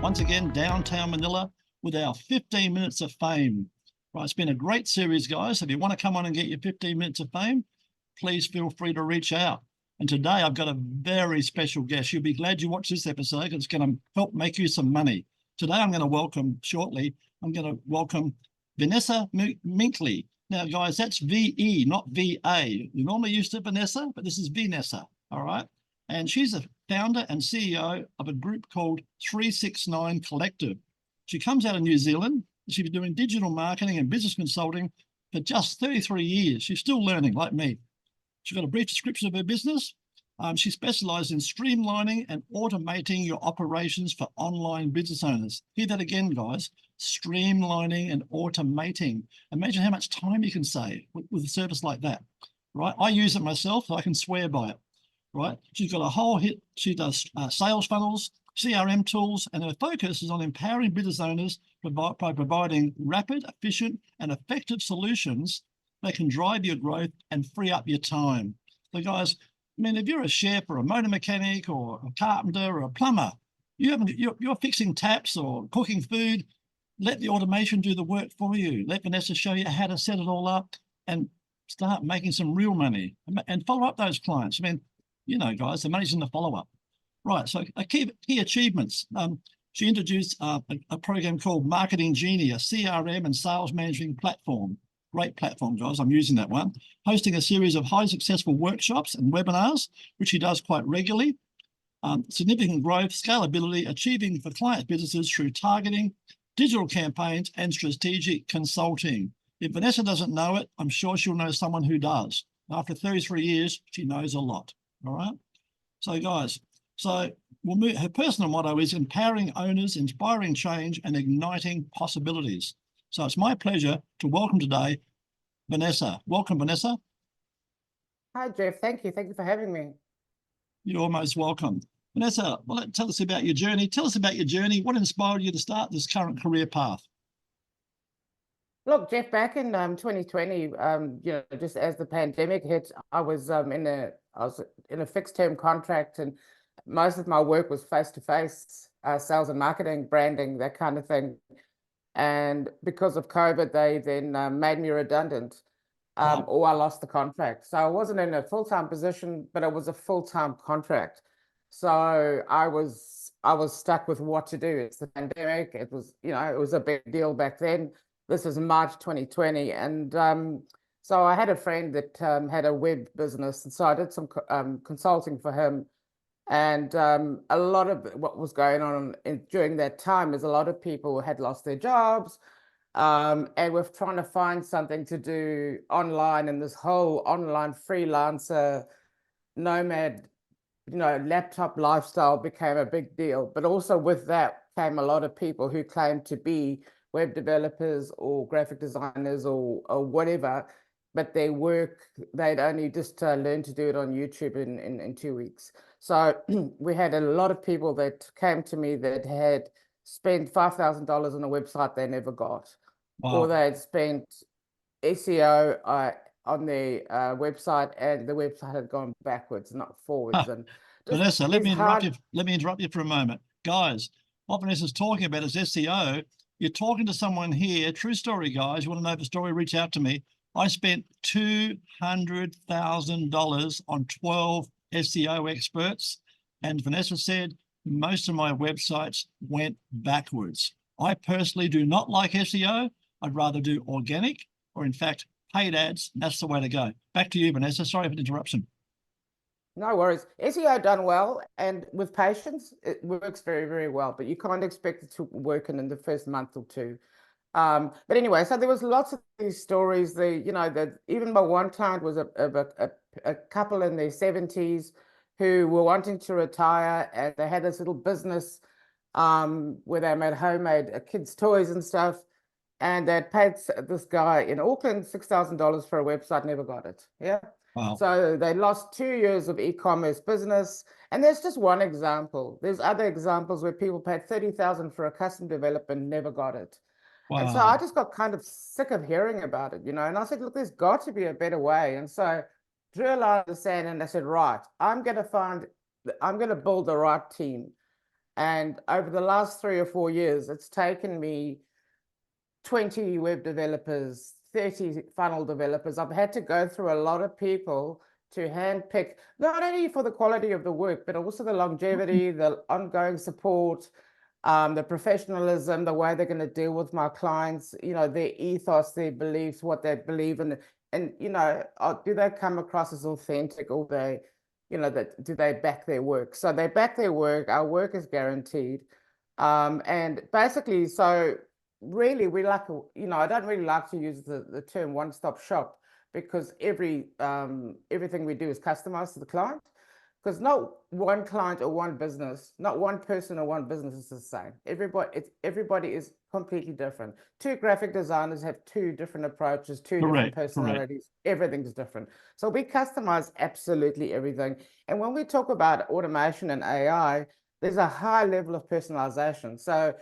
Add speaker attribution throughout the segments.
Speaker 1: once again, downtown Manila with our 15 minutes of fame. Right, it's been a great series, guys. If you want to come on and get your 15 minutes of fame, please feel free to reach out. And today I've got a very special guest. You'll be glad you watched this episode because it's going to help make you some money. Today I'm going to welcome Venessa Minkley. Now, guys, that's V-E, not V-A. You're normally used to Venessa, but this is Venessa, all right? And she's a founder and CEO of a group called 369 Collective. She comes out of New Zealand. She's been doing digital marketing and business consulting for just 33 years. She's still learning, like me. She's got a brief description of her business. She specializes in streamlining and automating your operations for online business owners. Hear that again, guys. Streamlining and automating. Imagine how much time you can save with a service like that, right? I use it myself, so I can swear by it, right? She's got a whole hit. She does sales funnels, CRM tools, and her focus is on empowering business owners by providing rapid, efficient, and effective solutions that can drive your growth and free up your time. So, guys, I mean, if you're a chef or a motor mechanic or a carpenter or a plumber, you're fixing taps or cooking food, let the automation do the work for you. Let Venessa show you how to set it all up and start making some real money and follow up those clients. I mean, you know, guys, the money's in the follow-up. Right, so key achievements. She introduced a program called Marketing Genie, a CRM and sales management platform. Great platform, guys. I'm using that one. Hosting a series of highly successful workshops and webinars, which she does quite regularly. Significant growth, scalability, achieving for client businesses through targeting, digital campaigns, and strategic consulting. If Venessa doesn't know it, I'm sure she'll know someone who does. After 33 years, she knows a lot. All right. So, guys, her personal motto is empowering owners, inspiring change, and igniting possibilities. So it's my pleasure to welcome today Venessa. Welcome, Venessa.
Speaker 2: Hi, Jeff. Thank you. Thank you for having me.
Speaker 1: You're most welcome. Venessa, well, tell us about your journey. Tell us about your journey. What inspired you to start this current career path?
Speaker 2: Look, Jeff, back in 2020, you know, just as the pandemic hit, I was in a fixed term contract, and most of my work was face-to-face sales and marketing, branding, that kind of thing. And because of COVID, they then made me redundant, or I lost the contract. So I wasn't in a full-time position, but it was a full-time contract. So I was stuck with what to do. It's the pandemic. It was, you know, it was a big deal back then. This is March 2020. And so I had a friend that had a web business. And so I did some consulting for him. And a lot of what was going on during that time is a lot of people had lost their jobs, and we're trying to find something to do online, and this whole online freelancer nomad, you know, laptop lifestyle became a big deal. But also with that came a lot of people who claimed to be web developers or graphic designers or whatever, but their work, they'd only just learned to do it on YouTube in 2 weeks. So we had a lot of people that came to me that had spent $5,000 on a website they never got. Wow. Or they had spent SEO on their website, and the website had gone backwards, not forwards. And
Speaker 1: Venessa, let me interrupt you for a moment. Guys, what Venessa's talking about is SEO. You're talking to someone here, true story, guys. You want to know the story, reach out to me. I spent $200,000 on 12 SEO experts, and Venessa said most of my websites went backwards. I personally do not like SEO. I'd rather do organic or, in fact, paid ads. That's the way to go. Back to you, Venessa. Sorry for the interruption.
Speaker 2: No worries. SEO done well, and with patience, it works very, very well, but you can't expect it to work in the first month or two. But anyway, so there was lots of these stories. Even my one client was a couple in their 70s who were wanting to retire, and they had this little business where they made homemade kids' toys and stuff. And they'd paid this guy in Auckland $6,000 for a website, never got it. Yeah. Wow. So they lost 2 years of e-commerce business. And there's just one example. There's other examples where people paid $30,000 for a custom development, never got it. Wow. And so I just got kind of sick of hearing about it, you know, and I said, look, there's got to be a better way. And so drew a line in the sand, and I said, right, I'm going to build the right team. And over the last 3 or 4 years, it's taken me 20 web developers, 30 funnel developers. I've had to go through a lot of people to handpick, not only for the quality of the work, but also the longevity, the ongoing support, the professionalism, the way they're going to deal with my clients, you know, their ethos, their beliefs, what they believe in, and, you know, do they come across as authentic, or they, you know, that do they back their work? So they back their work. Our work is guaranteed. And basically, so really, we like, you know, I don't really like to use the term one-stop shop, because everything we do is customized to the client. Because not one client or one business, not one person or one business is the same. Everybody is completely different. 2 graphic designers have 2 different approaches, 2 different personalities. Everything's different. So we customize absolutely everything. And when we talk about automation and AI, there's a high level of personalization. So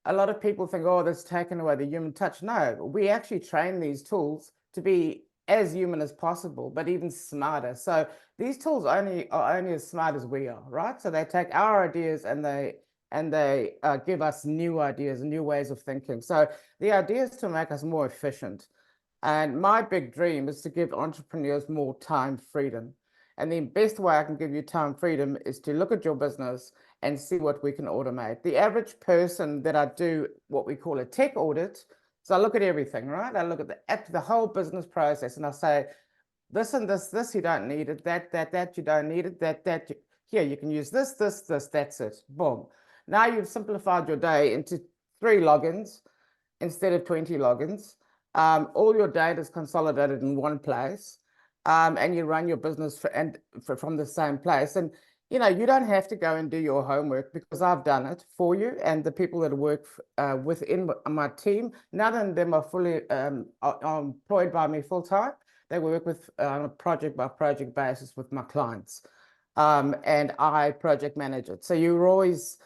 Speaker 2: a lot of people think, oh, that's taken away the human touch. No, we actually train these tools to be as human as possible, but even smarter. So these tools are only as smart as we are, right? So they take our ideas and they give us new ideas, new ways of thinking. So the idea is to make us more efficient. And my big dream is to give entrepreneurs more time freedom. And the best way I can give you time freedom is to look at your business and see what we can automate. The average person that I do what we call a tech audit, so I look at everything, right? I look at the whole business process, and I say, this and this, you don't need it, that, you don't need it, here, you can use this, that's it, boom. Now you've simplified your day into 3 logins instead of 20 logins. All your data is consolidated in one place, and you run your business from the same place. And you know, you don't have to go and do your homework, because I've done it for you. And the people that work within my team, none of them are fully employed by me full time. They work with on a project by project basis with my clients, and I project manage it. So you're always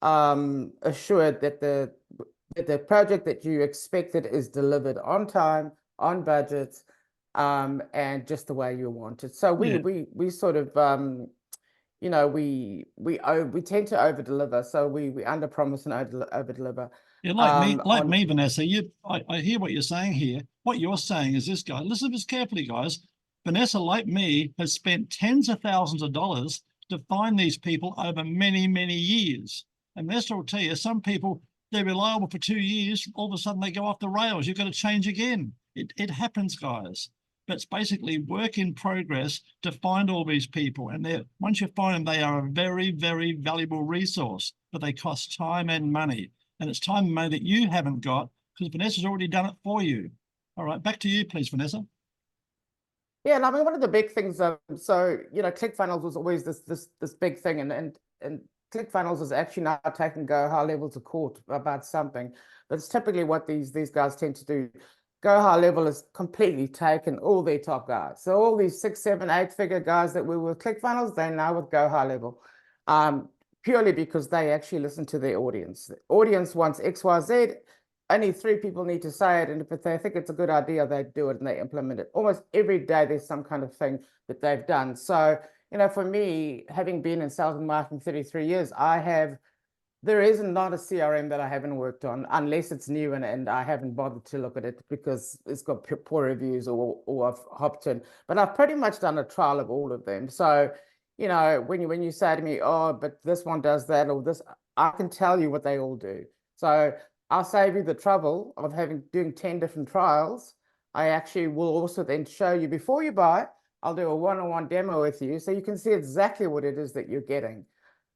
Speaker 2: assured that the project that you expected is delivered on time, on budget, and just the way you want it. So we sort of you know, we tend to over deliver. So we under promise and over deliver.
Speaker 1: Yeah, like me, Venessa. I hear what you're saying here. What you're saying is this, guy. Listen to this carefully, guys. Venessa, like me, has spent tens of thousands of dollars to find these people over many, many years. And Vanessa will tell you, some people, they're reliable for 2 years. All of a sudden, they go off the rails. You've got to change again. It happens, guys. But it's basically work in progress to find all these people. And once you find them, they are a very, very valuable resource, but they cost time and money. And it's time and money that you haven't got, because Vanessa's already done it for you. All right, back to you, please, Venessa.
Speaker 2: Yeah, and I mean, one of the big things, so, you know, ClickFunnels was always this big thing, and ClickFunnels is actually now taking Go High Level to court about something. But it's typically what these guys tend to do. Go High Level has completely taken all their top guys. So all these 6, 7, 8-figure guys that were with ClickFunnels, they're now with Go High Level, purely because they actually listen to their audience. The audience wants X, Y, Z. Only 3 people need to say it, and if they think it's a good idea, they do it and they implement it. Almost every day there's some kind of thing that they've done. So, you know, for me, having been in sales and marketing 33 years, there is not a CRM that I haven't worked on, unless it's new and I haven't bothered to look at it because it's got poor reviews or I've hopped in. But I've pretty much done a trial of all of them. So, you know, when you say to me, oh, but this one does that or this, I can tell you what they all do. So I'll save you the trouble of doing 10 different trials. I actually will also then show you before you buy. I'll do a one-on-one demo with you so you can see exactly what it is that you're getting.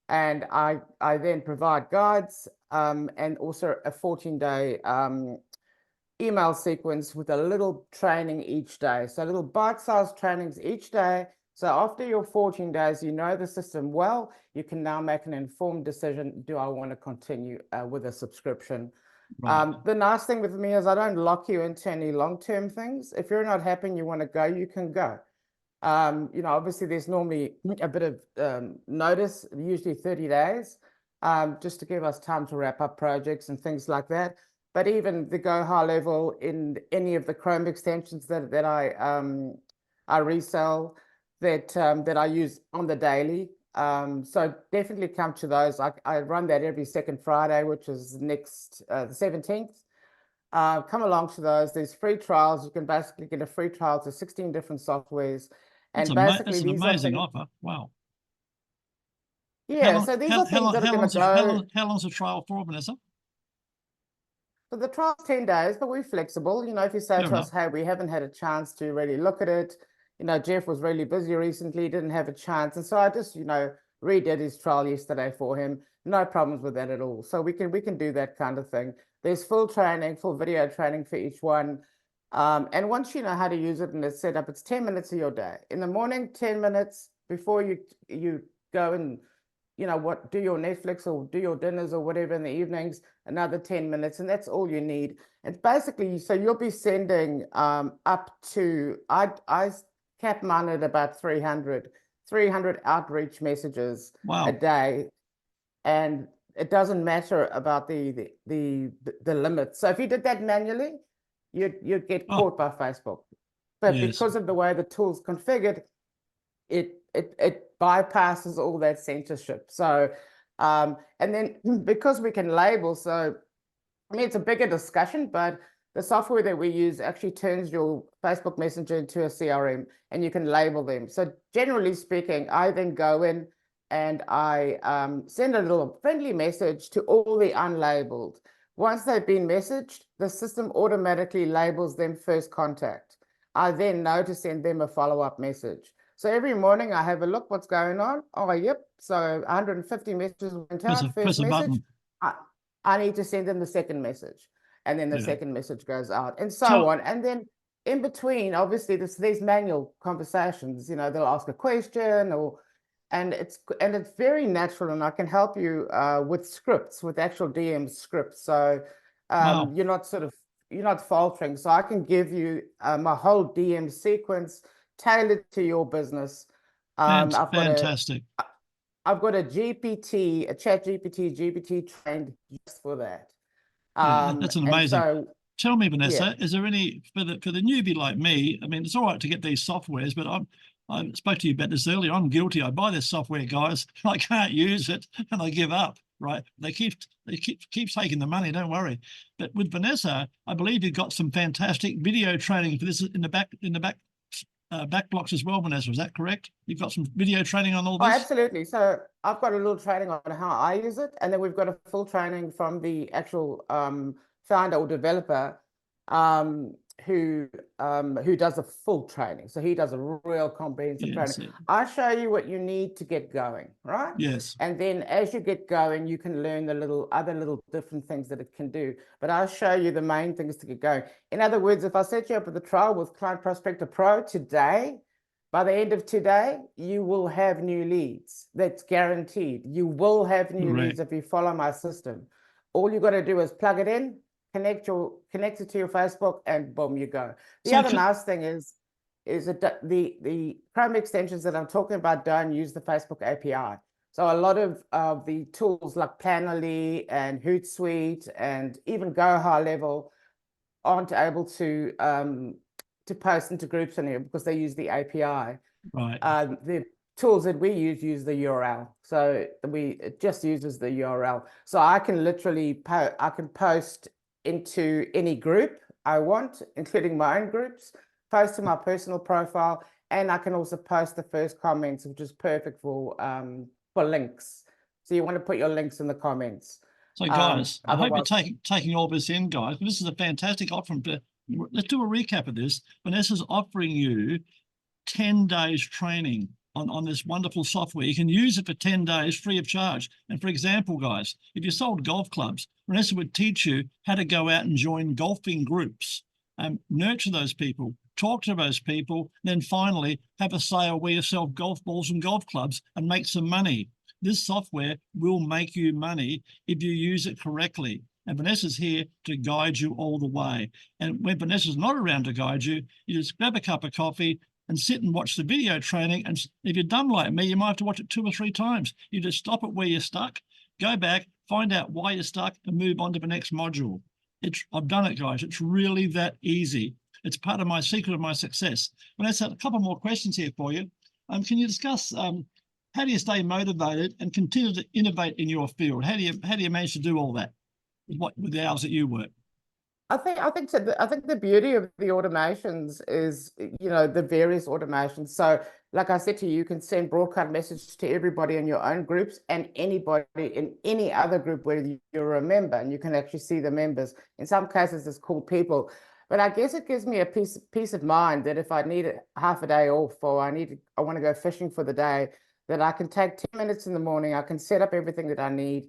Speaker 2: And I then provide guides and also a 14-day email sequence with a little training each day. So little bite-sized trainings each day. So after your 14 days, you know the system well, you can now make an informed decision. Do I want to continue with a subscription? Right. The nice thing with me is I don't lock you into any long-term things. If you're not happy and you want to go, you can go. You know, obviously there's normally a bit of notice, usually 30 days, just to give us time to wrap up projects and things like that. But even the Go High Level in any of the Chrome extensions that I resell, that I use on the daily, So definitely come to those. I run that every second Friday, which is next the 17th. Come along to those. There's free trials. You can basically get a free trial to 16 different softwares. And basically
Speaker 1: That's an
Speaker 2: these
Speaker 1: amazing
Speaker 2: are
Speaker 1: offer. Wow.
Speaker 2: yeah, so these are things that are going to go.
Speaker 1: How long's the trial for, Venessa?
Speaker 2: So the trial's 10 days, but we're flexible. You know, if you say
Speaker 1: Fair
Speaker 2: to us,
Speaker 1: enough.
Speaker 2: hey, we haven't had a chance to really look at it. You know, Jeff was really busy recently, didn't have a chance. And so I just, you know, redid his trial yesterday for him. No problems with that at all. So we can do that kind of thing. There's full training, full video training for each one. And once you know how to use it and it's set up, it's 10 minutes of your day. In the morning, 10 minutes before you go and, you know, do your Netflix or do your dinners or whatever in the evenings, another 10 minutes, and that's all you need. It's basically, so you'll be sending up to, I cap mine at about 300 outreach messages a day. And it doesn't matter about the limit. So if you did that manually, you'd get caught by Facebook. But because of the way the tool's configured, it bypasses all that censorship. So, and then because we can label, so I mean, it's a bigger discussion, but the software that we use actually turns your Facebook Messenger into a CRM and you can label them. So generally speaking, I then go in and I send a little friendly message to all the unlabeled. Once they've been messaged, the system automatically labels them first contact. I then know to send them a follow-up message. So every morning I have a look what's going on. Oh, yep. So 150 messages went out. First message. I need to send them the second message. And then the second message goes out and so on. And then in between, obviously, there's manual conversations. You know, they'll ask a question and it's very natural. And I can help you with scripts, with actual DM scripts. So you're not faltering. So I can give you my whole DM sequence tailored to your business.
Speaker 1: Fantastic.
Speaker 2: I've got a chat GPT trained just for that.
Speaker 1: That's an amazing.
Speaker 2: So,
Speaker 1: tell me, Venessa, is there any for the newbie like me? I mean, it's all right to get these softwares, but I spoke to you about this earlier. I'm guilty. I buy this software, guys. I can't use it, and I give up. Right? They keep taking the money. Don't worry. But with Venessa, I believe you've got some fantastic video training for this in the back blocks as well, Venessa. Is that correct? You've got some video training on all this?
Speaker 2: Oh, absolutely. So I've got a little training on how I use it, and then we've got a full training from the actual founder or developer who does a full training. So he does a real comprehensive training. I show you what you need to get going, right?
Speaker 1: Yes.
Speaker 2: And then as you get going, you can learn the other little different things that it can do. But I'll show you the main things to get going. In other words, if I set you up with a trial with Client Prospector Pro today, by the end of today, you will have new leads. That's guaranteed. You will have new leads if you follow my system. All you got to do is plug it in, connect it to your Facebook, and boom, you go. The other nice thing is that the Chrome extensions that I'm talking about don't use the Facebook API. So a lot of the tools like Planoly and Hootsuite and even Go High Level aren't able to post into groups in here because they use the API.
Speaker 1: Right.
Speaker 2: The tools that we use the URL. So it just uses the URL. So I can literally post into any group I want, including my own groups, post to my personal profile, and I can also post the first comments, which is perfect for links. So you want to put your links in the comments.
Speaker 1: So guys, I hope you're taking all this in, guys. This is a fantastic offer. Let's do a recap of this. Venessa's offering you 10 days training on this wonderful software. You can use it for 10 days free of charge. And for example, guys, if you sold golf clubs, Venessa would teach you how to go out and join golfing groups, nurture those people, talk to those people, then finally have a sale where you sell golf balls and golf clubs and make some money. This software will make you money if you use it correctly. And Venessa's here to guide you all the way. And when Venessa's not around to guide you, you just grab a cup of coffee and sit and watch the video training. And if you're dumb like me, you might have to watch it 2 or 3 times. You just stop it where you're stuck, go back, find out why you're stuck, and move on to the next module. I've done it, guys. It's really that easy. It's part of my secret of my success. Vanessa, a couple more questions here for you. Can you discuss how do you stay motivated and continue to innovate in your field? How do you manage to do all that with the hours that you work?
Speaker 2: I think the beauty of the automations is, the various automations. So like I said to you, you can send broadcast messages to everybody in your own groups and anybody in any other group where you're a member, and you can actually see the members. In some cases, it's called people. But I guess it gives me a peace of mind that if I need half a day off, or I want to go fishing for the day, that I can take 10 minutes in the morning, I can set up everything that I need,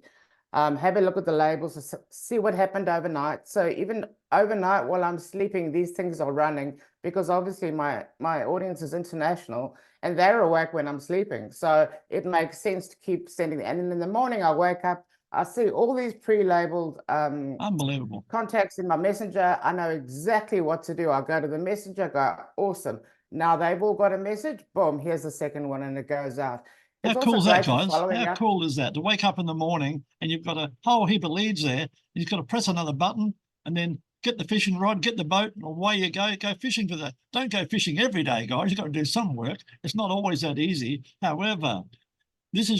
Speaker 2: have a look at the labels, see what happened overnight. So even overnight while I'm sleeping, these things are running, because obviously my audience is international and they're awake when I'm sleeping. So it makes sense to keep sending. And then in the morning I wake up, I see all these pre-labeled
Speaker 1: unbelievable
Speaker 2: contacts in my messenger. I know exactly what to do. I go to the messenger, go, awesome. Now they've all got a message, boom, here's the second one, and it goes out.
Speaker 1: How cool is that, guys? How cool is that? To wake up in the morning and you've got a whole heap of leads there, and you've got to press another button and then get the fishing rod, get the boat, and away you go. Go fishing for that. Don't go fishing every day, guys. You've got to do some work. It's not always that easy. However, this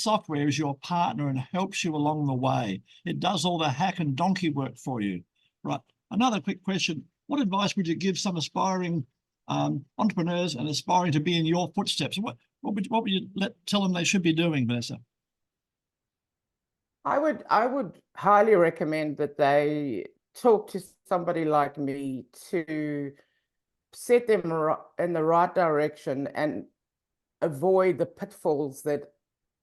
Speaker 1: software is your partner and helps you along the way. It does all the hack and donkey work for you. Right. Another quick question. What advice would you give some aspiring entrepreneurs and aspiring to be in your footsteps? What would you tell them they should be doing, Venessa?
Speaker 2: I would highly recommend that they talk to somebody like me to set them in the right direction and avoid the pitfalls that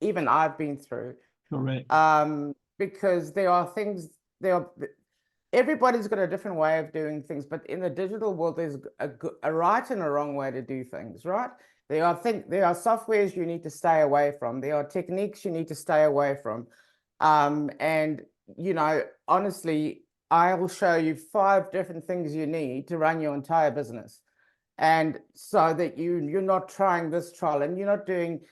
Speaker 2: even I've been through.
Speaker 1: Correct.
Speaker 2: Because everybody's got a different way of doing things, but in the digital world, there's a right and a wrong way to do things, right? There are softwares you need to stay away from. There are techniques you need to stay away from. And, honestly, I'll show you 5 different things you need to run your entire business. And so that you're not trying this trial, and you're not doing,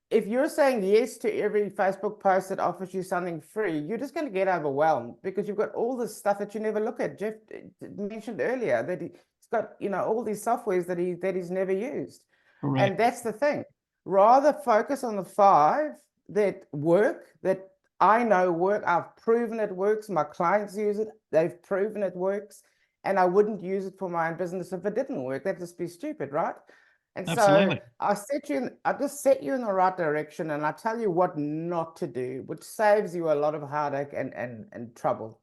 Speaker 2: if you're saying yes to every Facebook post that offers you something free, you're just going to get overwhelmed, because you've got all this stuff that you never look at. Jeff mentioned earlier that he's got, all these softwares that he's never used. Correct. And that's the thing. Rather focus on the 5 that work, that I know work. I've proven it works. My clients use it. They've proven it works. And I wouldn't use it for my own business if it didn't work. That'd just be stupid, right? And absolutely. So I just set you in the right direction, and I tell you what not to do, which saves you a lot of heartache and trouble.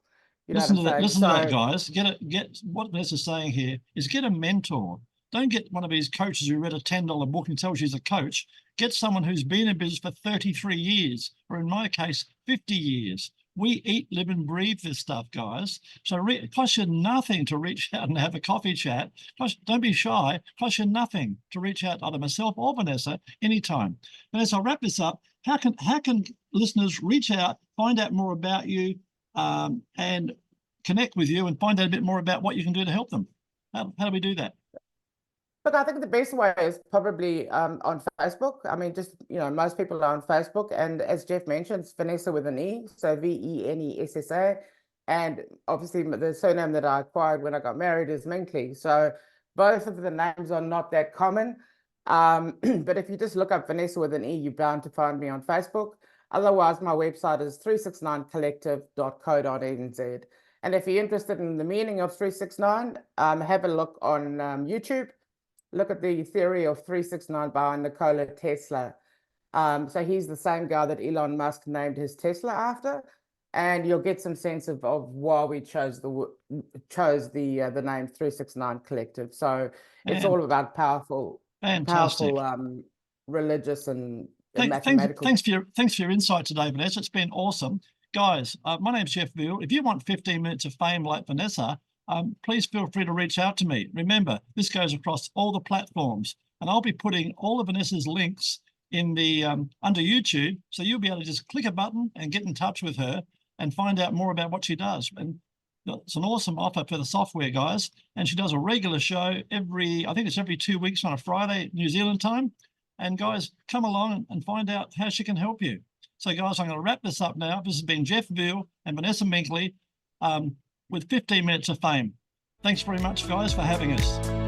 Speaker 1: Listen to that, guys. Get what Vanessa's saying here is get a mentor. Don't get one of these coaches who read a $10 book and tells you he's a coach. Get someone who's been in business for 33 years, or in my case, 50 years. We eat, live, and breathe this stuff, guys. So it costs you nothing to reach out and have a coffee chat. Don't be shy. It costs you nothing to reach out to either myself or Venessa anytime. Vanessa, I'll wrap this up. How can listeners reach out, find out more about you, and connect with you and find out a bit more about what you can do to help them? How do we do that?
Speaker 2: Look, I think the best way is probably on Facebook. I mean, just, most people are on Facebook. And as Jeff mentioned, it's Venessa with an E, so Venessa. And obviously the surname that I acquired when I got married is Minkley. So both of the names are not that common. But if you just look up Venessa with an E, you're bound to find me on Facebook. Otherwise, my website is 369collective.co.nz. And if you're interested in the meaning of 369, have a look on YouTube. Look at the theory of 369 by Nikola Tesla. So he's the same guy that Elon Musk named his Tesla after, and you'll get some sense of why we chose the name 369 Collective. So it's all about powerful, religious and mathematical.
Speaker 1: Thanks for your insight today, Venessa. It's been awesome, guys. My name's Jeff Veal. If you want 15 minutes of fame like Venessa, please feel free to reach out to me. Remember, this goes across all the platforms, and I'll be putting all of Vanessa's links in the under YouTube, so you'll be able to just click a button and get in touch with her and find out more about what she does. And it's an awesome offer for the software, guys. And she does a regular show I think it's every 2 weeks on a Friday, New Zealand time. And guys, come along and find out how she can help you. So guys, I'm going to wrap this up now. This has been Jeff Veal and Venessa Minkley with 15 minutes of fame. Thanks very much, guys, for having us.